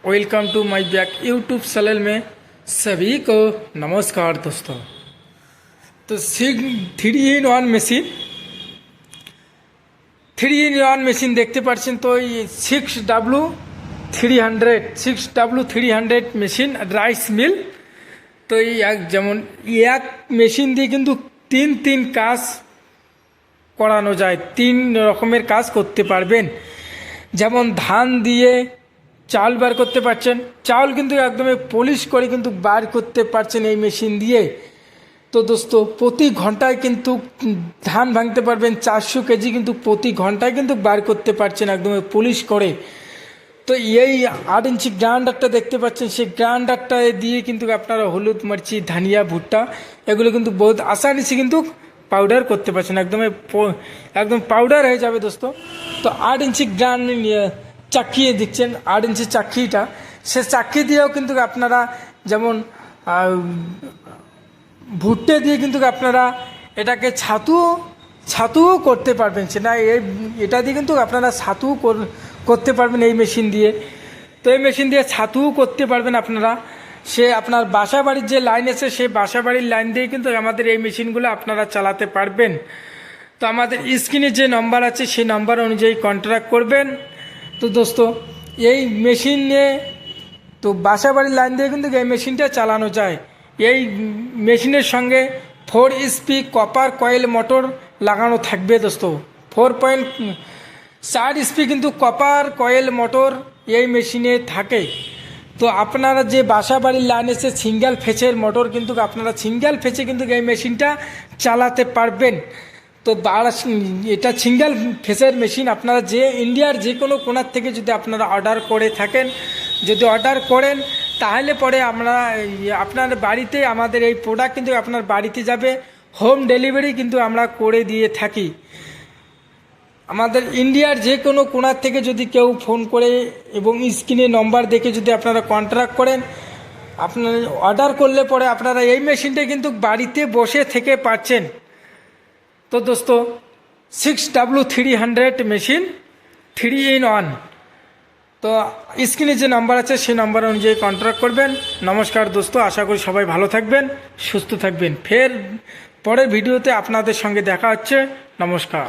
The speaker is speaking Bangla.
Welcome to my back YouTube channel में सभी को नमस्कार दोस्तों। तो 3-in-1 মেশিন 3-in-1 মেশিন দেখতে পাচ্ছেন। তো এই 6W300 মেশিন রাইস মিল। তো এই যেমন এক মেশিন দিয়ে কিন্তু তিন কাজ করানো যায়, 3 রকমের কাজ করতে পারবেন। যেমন ধান দিয়ে চাল বার করতে পারছেন, চাল কিন্তু একদমই পলিশ করে কিন্তু বার করতে পারছেন এই মেশিন দিয়ে। তো দোস্ত প্রতি ঘন্টায় কিন্তু ধান ভাঙতে পারবেন 400 কেজি কিন্তু প্রতি ঘন্টায় কিন্তু বার করতে পারছেন একদমই পলিশ করে। তো এই 8 ইঞ্চি গ্রাইন্ডারটা দেখতে পাচ্ছেন, সেই গ্রাইন্ডারটা দিয়ে কিন্তু আপনারা হলুদ, মির্চি, ধনিয়া, ভুট্টা এগুলো কিন্তু বহুত আসানিসে কিন্তু পাউডার করতে পারছেন, একদম পাউডার হয়ে যাবে দোস্ত। তো 8 ইঞ্চি চাক্কি দেখছেন, 8 ইঞ্চি চাক্কিটা, সে চাক্কি দিয়েও কিন্তু আপনারা যেমন ভুট্টে দিয়ে কিন্তু আপনারা এটাকে ছাতুও করতে পারবেন। সেটা এটা দিয়ে কিন্তু আপনারা ছাতুও করতে পারবেন এই মেশিন দিয়ে। তো এই মেশিন দিয়ে ছাতুও করতে পারবেন আপনারা। সে আপনার বাসা বাড়ির যে লাইন আছে সেই বাসা বাড়ির লাইন দিয়ে কিন্তু আমাদের এই মেশিনগুলো আপনারা চালাতে পারবেন। তো আমাদের স্ক্রিনে যে নাম্বার আছে সেই নাম্বার অনুযায়ী কন্ট্যাক্ট করবেন। তো দোস্ত এই মেশিনে তো বাসা বাড়ির লাইন দিয়ে কিন্তু এই মেশিনটা চালানো যায়। এই মেশিনের সঙ্গে 4 HP কপার কয়েল মোটর লাগানো থাকবে দোস্ত। 4 HP কিন্তু কপার কয়েল মোটর এই মেশিনে থাকে। তো আপনারা যে বাসা বাড়ির লাইন এসে সিঙ্গেল ফেসের মোটর কিন্তু আপনারা সিঙ্গেল ফেসে কিন্তু এই মেশিনটা চালাতে পারবেন। তো এটা সিঙ্গেল ফেসের মেশিন। আপনারা যে ইন্ডিয়ার যে কোনো কোণার থেকে যদি আপনারা অর্ডার করে থাকেন, যদি অর্ডার করেন তাহলে পরে আমরা আপনার বাড়িতে আমাদের এই প্রোডাক্ট কিন্তু আপনার বাড়িতে যাবে। হোম ডেলিভারি কিন্তু আমরা করে দিয়ে থাকি। আমাদের ইন্ডিয়ার যে কোনো কোণার থেকে যদি কেউ ফোন করে এবং স্ক্রিনে নম্বর দেখে যদি আপনারা কন্ট্যাক্ট করেন, আপনারা অর্ডার করলে পরে আপনারা এই মেশিনটা কিন্তু বাড়িতে বসে থেকে পাচ্ছেন। তো দোস্ত 6W300 মেশিন 3-in-1। তো স্ক্রিনে যে নাম্বার আছে সেই নাম্বার অনুযায়ী কন্ট্যাক্ট করবেন। নমস্কার দোস্ত, আশা করি সবাই ভালো থাকবেন, সুস্থ থাকবেন। ফের পরের ভিডিওতে আপনাদের সঙ্গে দেখা হচ্ছে। নমস্কার।